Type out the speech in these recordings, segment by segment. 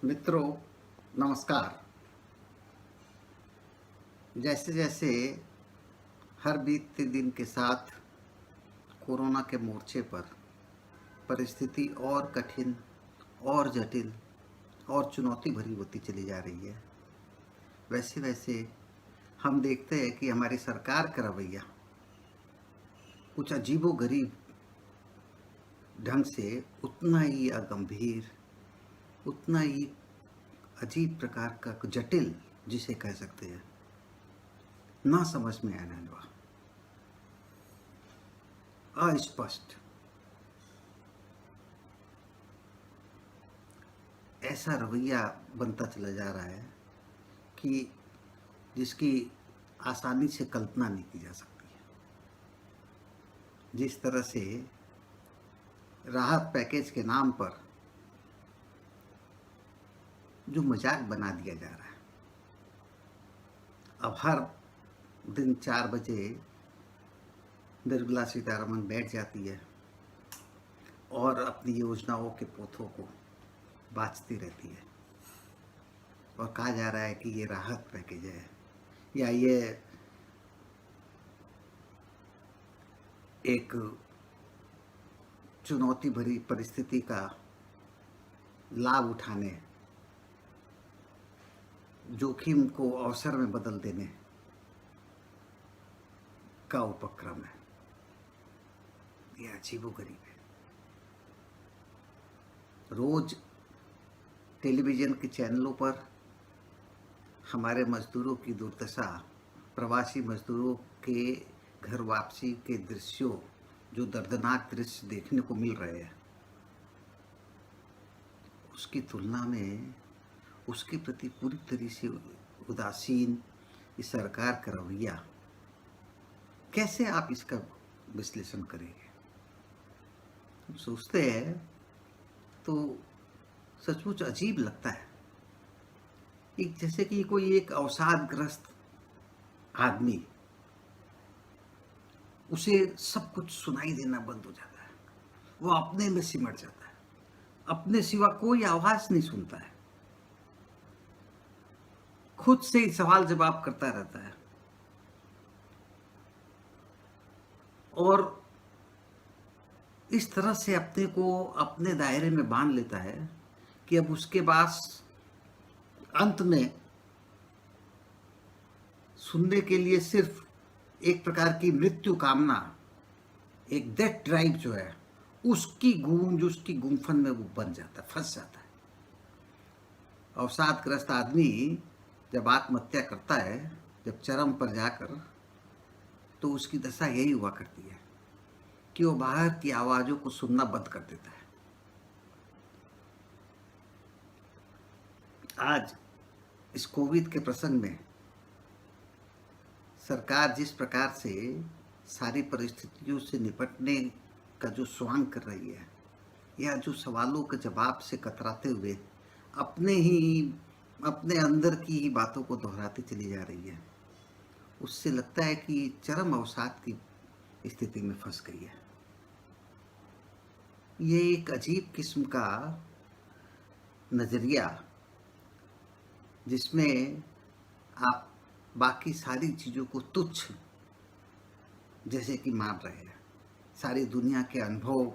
मित्रों, नमस्कार। जैसे जैसे हर बीतते दिन के साथ कोरोना के मोर्चे पर परिस्थिति और कठिन और जटिल और चुनौती भरी होती चली जा रही है, वैसे वैसे हम देखते हैं कि हमारी सरकार का रवैया कुछ अजीबोगरीब ढंग से उतना ही अगंभीर, उतना ही अजीब प्रकार का जटिल, जिसे कह सकते हैं, ना समझ में आने वाला, अस्पष्ट, ऐसा रवैया बनता चला जा रहा है कि जिसकी आसानी से कल्पना नहीं की जा सकती है। जिस तरह से राहत पैकेज के नाम पर जो मजाक बना दिया जा रहा है, अब हर दिन 4 बजे निर्मला सीतारमण बैठ जाती है और अपनी योजनाओं के पोथों को बाँचती रहती है और कहा जा रहा है कि ये राहत पैकेज है या ये एक चुनौती भरी परिस्थिति का लाभ उठाने, जोखिम को अवसर में बदल देने का उपक्रम है। ये अजीबोगरीब है। रोज टेलीविज़न के चैनलों पर हमारे मजदूरों की दुर्दशा, प्रवासी मजदूरों के घर वापसी के दृश्यों, जो दर्दनाक दृश्य देखने को मिल रहे हैं, उसकी तुलना में उसके प्रति पूरी तरह से उदासीन इस सरकार का रवैया, कैसे आप इसका विश्लेषण करेंगे? हम सोचते हैं तो सचमुच अजीब लगता है। एक जैसे कि कोई एक अवसादग्रस्त आदमी, उसे सब कुछ सुनाई देना बंद हो जाता है, वो अपने में सिमट जाता है, अपने सिवा कोई आवाज नहीं सुनता है, खुद से ही सवाल जवाब करता रहता है और इस तरह से अपने को अपने दायरे में बांध लेता है कि अब उसके पास अंत में सुनने के लिए सिर्फ एक प्रकार की मृत्यु कामना, एक डेथ ड्राइव जो है, उसकी गूंज, उसकी गुंफन में वो बन जाता है, फंस जाता है। अवसादग्रस्त आदमी जब आत्महत्या करता है, जब चरम पर जाकर, तो उसकी दशा यही हुआ करती है कि वो बाहर की आवाजों को सुनना बंद कर देता है। आज इस कोविड के प्रसंग में सरकार जिस प्रकार से सारी परिस्थितियों से निपटने का जो स्वांग कर रही है, या जो सवालों के जवाब से कतराते हुए अपने अंदर की ही बातों को दोहराती चली जा रही है, उससे लगता है कि चरम अवसाद की स्थिति में फंस गई है। ये एक अजीब किस्म का नजरिया, जिसमें आप बाकी सारी चीज़ों को तुच्छ जैसे कि मान रहे हैं, सारी दुनिया के अनुभव,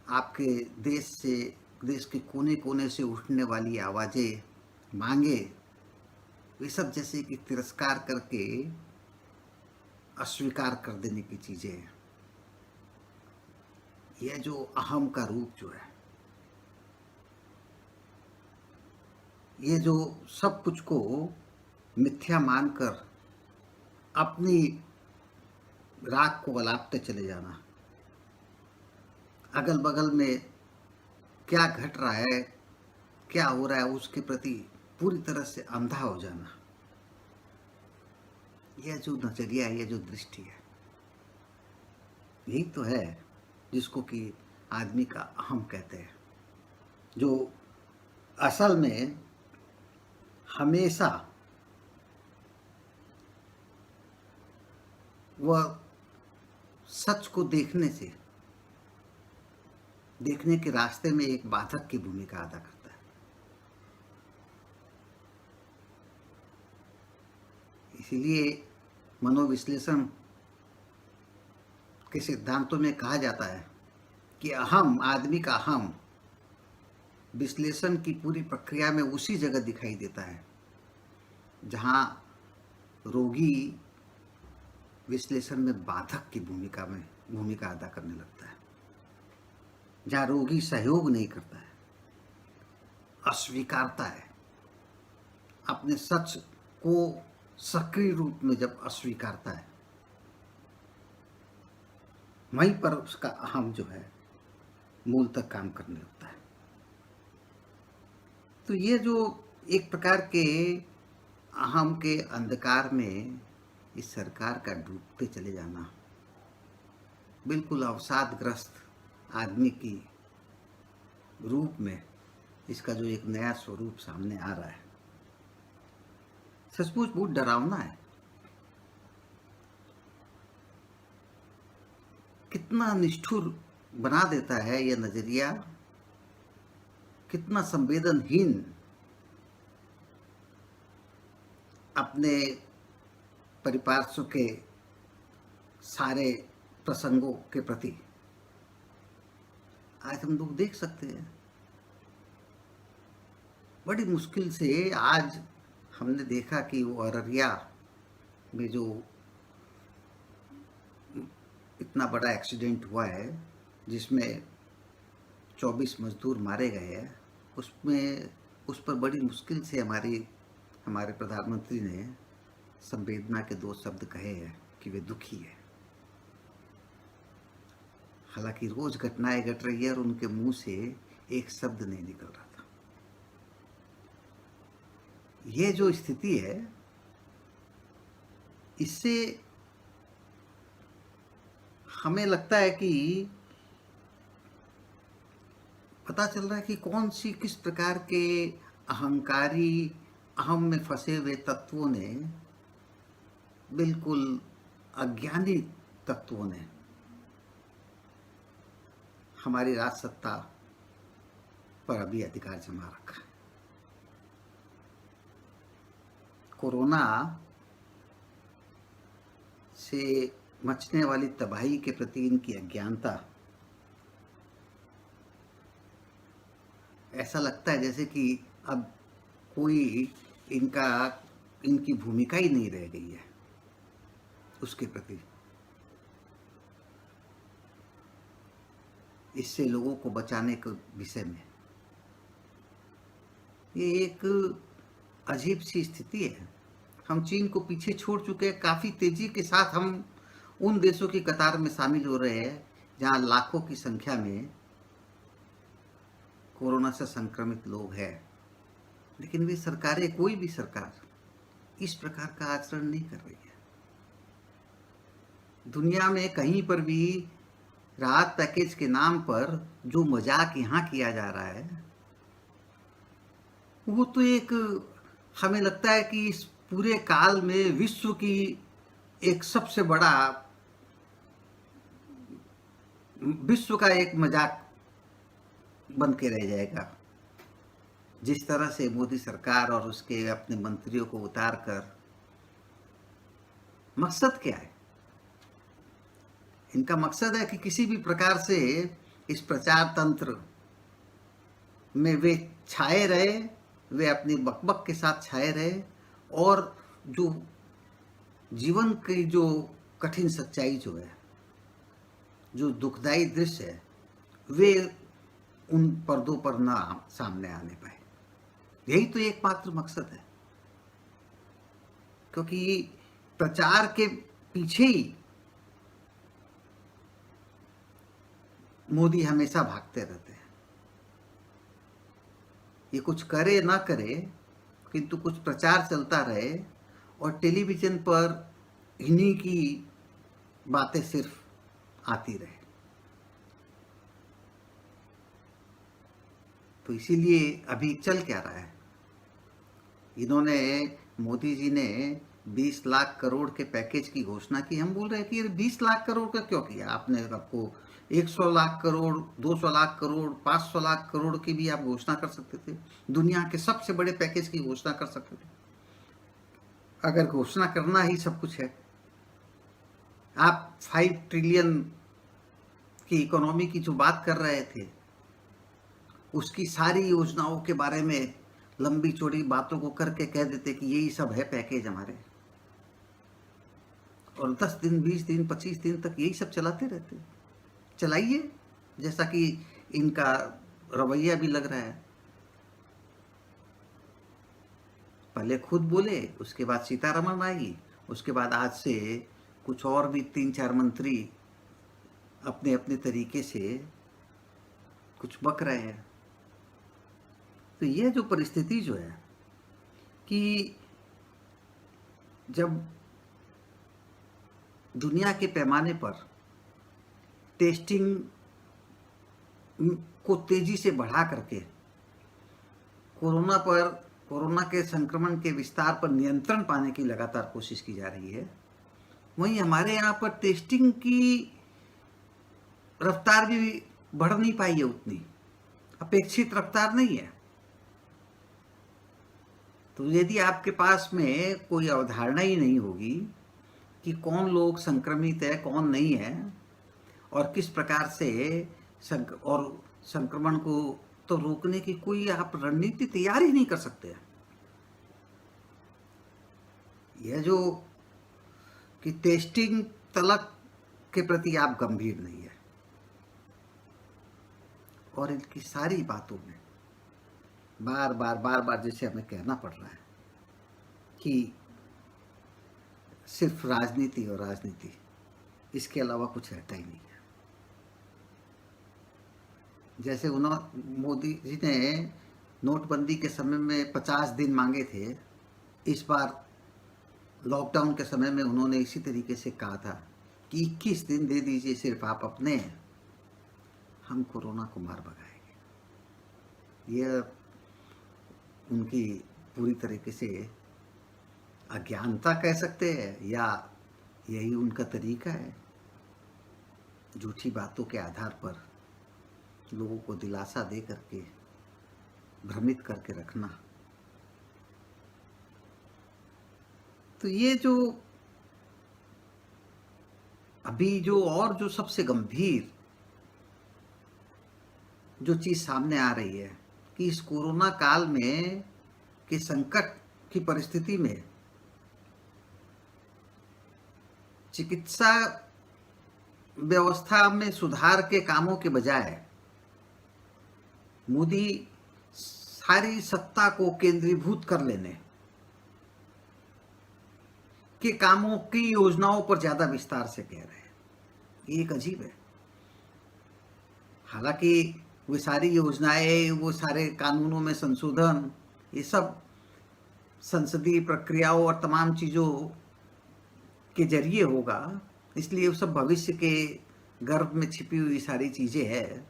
आपके देश के कोने कोने से उठने वाली आवाज़ें, मांगे, वे सब जैसे कि तिरस्कार करके अस्वीकार कर देने की चीज़ें हैं। यह जो अहम का रूप जो है, ये जो सब कुछ को मिथ्या मानकर अपनी राख को अलापते चले जाना, अगल बगल में क्या घट रहा है, क्या हो रहा है, उसके प्रति पूरी तरह से अंधा हो जाना, यह जो नजरिया है, यह जो दृष्टि है, यही तो है जिसको कि आदमी का अहम कहते हैं, जो असल में हमेशा वह सच को देखने के रास्ते में एक बाधक की भूमिका अदा करता है। इसीलिए मनोविश्लेषण के सिद्धांतों में कहा जाता है कि अहम, आदमी का अहम विश्लेषण की पूरी प्रक्रिया में उसी जगह दिखाई देता है जहाँ रोगी विश्लेषण में बाधक की भूमिका अदा करने लगता है, जहाँ रोगी सहयोग नहीं करता है, अस्वीकारता है, अपने सच को सक्रिय रूप में जब अस्वीकारता है, वहीं पर उसका अहम जो है मूल तक काम करने लगता है। तो ये जो एक प्रकार के अहम के अंधकार में इस सरकार का डूबते चले जाना, बिल्कुल अवसादग्रस्त आदमी की रूप में इसका जो एक नया स्वरूप सामने आ रहा है, सचमुच बहुत डरावना है। कितना निष्ठुर बना देता है यह नजरिया, कितना संवेदनहीन अपने परिपार्श्व के सारे प्रसंगों के प्रति आज हम लोग देख सकते हैं। बड़ी मुश्किल से आज हमने देखा कि वो अररिया में जो इतना बड़ा एक्सीडेंट हुआ है जिसमें 24 मजदूर मारे गए हैं, उस पर बड़ी मुश्किल से हमारे प्रधानमंत्री ने संवेदना के 2 शब्द कहे हैं कि वे दुखी है। हालांकि रोज घटनाएं घट रही है और उनके मुंह से एक शब्द नहीं निकल रहा था। ये जो स्थिति है, इससे हमें लगता है कि पता चल रहा है कि किस प्रकार के अहंकारी, अहम में फंसे हुए तत्वों ने, बिल्कुल अज्ञानी तत्वों ने हमारी राज सत्ता पर अभी अधिकार जमा रखा है। कोरोना से मचने वाली तबाही के प्रति इनकी अज्ञानता, ऐसा लगता है जैसे कि अब कोई इनकी भूमिका ही नहीं रह गई है उसके प्रति। इससे लोगों को बचाने के विषय में ये एक अजीब सी स्थिति है। हम चीन को पीछे छोड़ चुके हैं, काफी तेजी के साथ हम उन देशों की कतार में शामिल हो रहे हैं जहां लाखों की संख्या में कोरोना से संक्रमित लोग हैं, लेकिन वे सरकारें, कोई भी सरकार इस प्रकार का आचरण नहीं कर रही है। दुनिया में कहीं पर भी राहत पैकेज के नाम पर जो मजाक यहाँ किया जा रहा है, वो तो एक, हमें लगता है कि इस पूरे काल में विश्व की एक सबसे बड़ा, विश्व का एक मजाक बन के रह जाएगा। जिस तरह से मोदी सरकार और उसके अपने मंत्रियों को उतार कर, मकसद क्या है इनका? मकसद है कि किसी भी प्रकार से इस प्रचार तंत्र में वे छाए रहे, वे अपनी बकबक के साथ छाए रहे, और जो जीवन की जो कठिन सच्चाई जो है, जो दुखदाई दृश्य है, वे उन पर्दों पर ना सामने आने पाए। यही तो एकमात्र मकसद है, क्योंकि प्रचार के पीछे ही मोदी हमेशा भागते रहते हैं। ये कुछ करे ना करे, किंतु कुछ प्रचार चलता रहे और टेलीविजन पर इन्हीं की बातें सिर्फ आती रहे। तो इसीलिए अभी चल क्या रहा है, इन्होंने, मोदी जी ने 20 लाख करोड़ के पैकेज की घोषणा की। हम बोल रहे हैं कि 20 लाख करोड़ का क्यों किया आपने? आपको 100 लाख करोड़, 200 लाख करोड़, 500 लाख करोड़ की भी आप घोषणा कर सकते थे, दुनिया के सबसे बड़े पैकेज की घोषणा कर सकते थे। अगर घोषणा करना ही सब कुछ है, आप 5 ट्रिलियन की इकोनॉमी की जो बात कर रहे थे, उसकी सारी योजनाओं के बारे में लंबी चौड़ी बातों को करके कह देते कि यही सब है पैकेज हमारे, और 10 दिन 20 दिन 25 दिन तक यही सब चलाते रहते। चलाइए, जैसा कि इनका रवैया भी लग रहा है। पहले खुद बोले, उसके बाद सीतारमण आई, उसके बाद आज से कुछ और भी 3-4 मंत्री अपने अपने तरीके से कुछ बक रहे हैं। तो यह जो परिस्थिति जो है कि जब दुनिया के पैमाने पर टेस्टिंग को तेजी से बढ़ा करके कोरोना के संक्रमण के विस्तार पर नियंत्रण पाने की लगातार कोशिश की जा रही है, वहीं हमारे यहाँ पर टेस्टिंग की रफ्तार भी बढ़ नहीं पाई है, उतनी अपेक्षित रफ्तार नहीं है। तो यदि आपके पास में कोई अवधारणा ही नहीं होगी कि कौन लोग संक्रमित है कौन नहीं है और किस प्रकार से संक्रमण को तो रोकने की कोई आप रणनीति तैयार ही नहीं कर सकते हैं। यह जो कि टेस्टिंग तलक के प्रति आप गंभीर नहीं है, और इनकी सारी बातों में बार बार जैसे हमें कहना पड़ रहा है कि सिर्फ राजनीति और राजनीति, इसके अलावा कुछ रहता ही नहीं है। जैसे मोदी जी ने नोटबंदी के समय में 50 दिन मांगे थे, इस बार लॉकडाउन के समय में उन्होंने इसी तरीके से कहा था कि 21 दिन दे दीजिए सिर्फ आप अपने, हम कोरोना को मार भगाएंगे। यह उनकी पूरी तरीके से अज्ञानता कह सकते हैं, या यही उनका तरीका है झूठी बातों के आधार पर लोगों को दिलासा दे करके भ्रमित करके रखना। तो ये जो अभी जो सबसे गंभीर जो चीज सामने आ रही है कि इस कोरोना काल में के संकट की परिस्थिति में चिकित्सा व्यवस्था में सुधार के कामों के बजाय मोदी सारी सत्ता को केंद्रीभूत कर लेने के कामों की योजनाओं पर ज्यादा विस्तार से कह रहे हैं। ये एक अजीब है। हालांकि वो सारी योजनाएं, वो सारे कानूनों में संशोधन, ये सब संसदीय प्रक्रियाओं और तमाम चीजों के जरिए होगा, इसलिए वो सब भविष्य के गर्भ में छिपी हुई सारी चीजें हैं।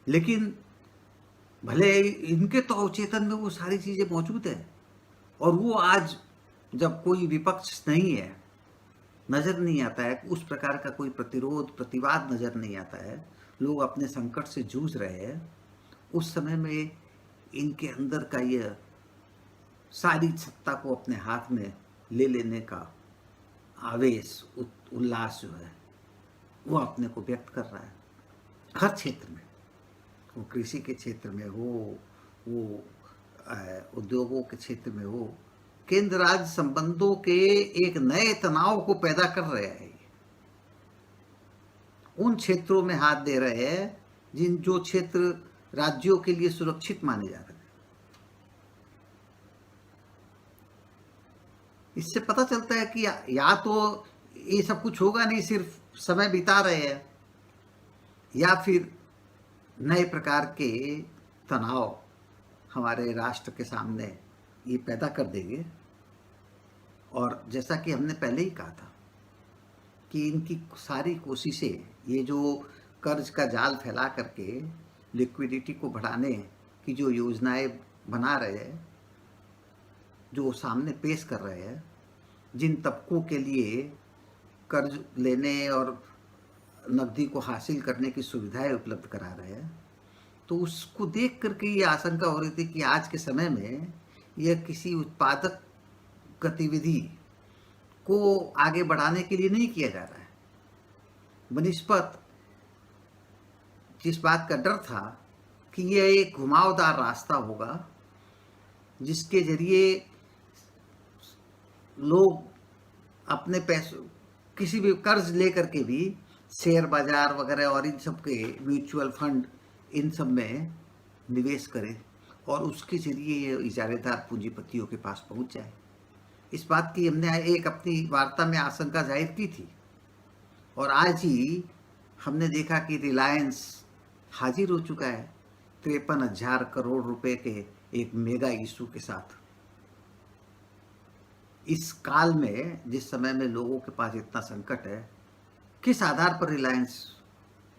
लेकिन भले इनके तो अवचेतन में वो सारी चीजें मौजूद है, और वो आज जब कोई विपक्ष नहीं है, नजर नहीं आता है, उस प्रकार का कोई प्रतिवाद नजर नहीं आता है, लोग अपने संकट से जूझ रहे हैं, उस समय में इनके अंदर का यह सारी सत्ता को अपने हाथ में ले लेने का आवेश, उल्लास जो है वो अपने को व्यक्त कर रहा है हर क्षेत्र में। वो कृषि के क्षेत्र में हो, वो उद्योगों के क्षेत्र में हो, केंद्र राज्य संबंधों के एक नए तनाव को पैदा कर रहे हैं। उन क्षेत्रों में हाथ दे रहे हैं जो क्षेत्र राज्यों के लिए सुरक्षित माने जा रहे हैं। इससे पता चलता है कि या तो ये सब कुछ होगा नहीं, सिर्फ समय बिता रहे हैं, या फिर नए प्रकार के तनाव हमारे राष्ट्र के सामने ये पैदा कर देंगे। और जैसा कि हमने पहले ही कहा था कि इनकी सारी कोशिशें, ये जो कर्ज का जाल फैला करके लिक्विडिटी को बढ़ाने की जो योजनाएं बना रहे हैं, जो सामने पेश कर रहे हैं, जिन तबकों के लिए कर्ज लेने और नकदी को हासिल करने की सुविधाएं उपलब्ध करा रहे हैं, तो उसको देख करके ये आशंका हो रही थी कि आज के समय में यह किसी उत्पादक गतिविधि को आगे बढ़ाने के लिए नहीं किया जा रहा है। बनिस्पत जिस बात का डर था कि यह एक घुमावदार रास्ता होगा जिसके जरिए लोग अपने पैसों, किसी भी कर्ज लेकर के भी शेयर बाजार वगैरह और इन सब के म्यूचुअल फंड इन सब में निवेश करें और उसके जरिए ये इजारेदार पूंजीपतियों के पास पहुंच जाए। इस बात की हमने एक अपनी वार्ता में आशंका जाहिर की थी और आज ही हमने देखा कि रिलायंस हाजिर हो चुका है 53,000 करोड़ रुपए के एक मेगा इशू के साथ। इस काल में, जिस समय में लोगों के पास इतना संकट है, किस आधार पर रिलायंस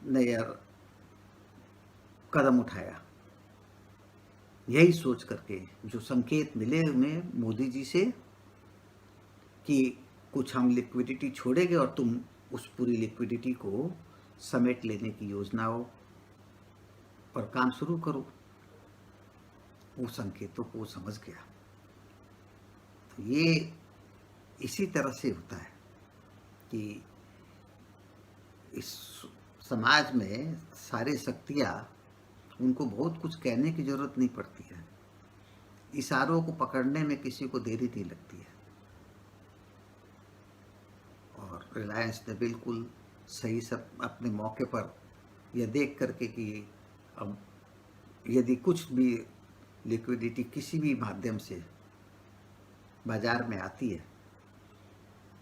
ने यह कदम उठाया? यही सोच करके जो संकेत मिले उन्हें मोदी जी से कि कुछ हम लिक्विडिटी छोड़ेंगे और तुम उस पूरी लिक्विडिटी को समेट लेने की योजनाओं पर काम शुरू करो, वो संकेतों को समझ गया। तो ये इसी तरह से होता है कि इस समाज में सारे शक्तियाँ, उनको बहुत कुछ कहने की जरूरत नहीं पड़ती है, इशारों को पकड़ने में किसी को देरी नहीं लगती है। और रिलायंस ने बिल्कुल सही सब अपने मौके पर यह देख करके कि अब यदि कुछ भी लिक्विडिटी किसी भी माध्यम से बाजार में आती है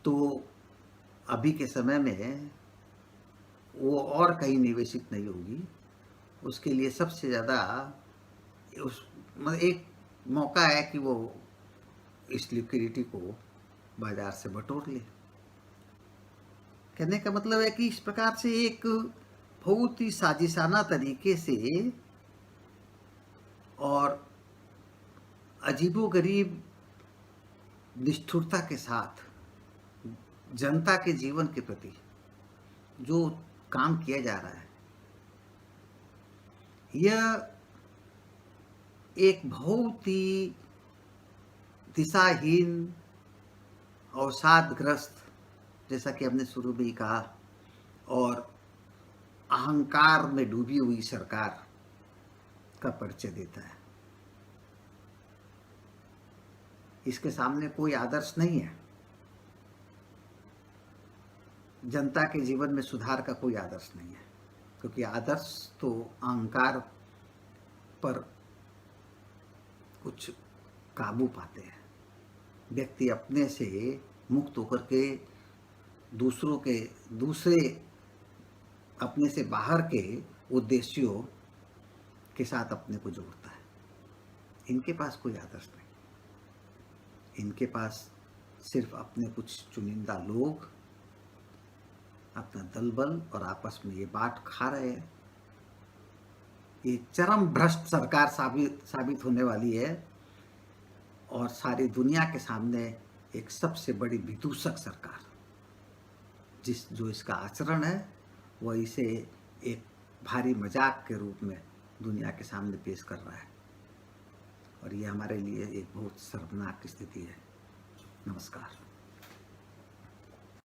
तो अभी के समय में वो और कहीं निवेशित नहीं होगी। उसके लिए सबसे ज़्यादा एक मौका है कि वो इस लिक्विडिटी को बाजार से बटोर ले। कहने का मतलब है कि इस प्रकार से एक बहुत ही साजिशाना तरीके से और अजीबोगरीब निष्ठुरता के साथ जनता के जीवन के प्रति जो काम किया जा रहा है, यह एक बहुत ही दिशाहीन और अवसादग्रस्त, जैसा कि हमने शुरू में ही कहा, और अहंकार में डूबी हुई सरकार का परिचय देता है। इसके सामने कोई आदर्श नहीं है। जनता के जीवन में सुधार का कोई आदर्श नहीं है, क्योंकि आदर्श तो अहंकार पर कुछ काबू पाते हैं। व्यक्ति अपने से मुक्त होकर के दूसरे अपने से बाहर के उद्देश्यों के साथ अपने को जोड़ता है। इनके पास कोई आदर्श नहीं। इनके पास सिर्फ अपने कुछ चुनिंदा लोग अपना दल बल और आपस में ये बांट खा रहे हैं। ये चरम भ्रष्ट सरकार साबित होने वाली है और सारी दुनिया के सामने एक सबसे बड़ी विदूषक सरकार, जो इसका आचरण है वह इसे एक भारी मजाक के रूप में दुनिया के सामने पेश कर रहा है और ये हमारे लिए एक बहुत शर्मनाक स्थिति है। नमस्कार।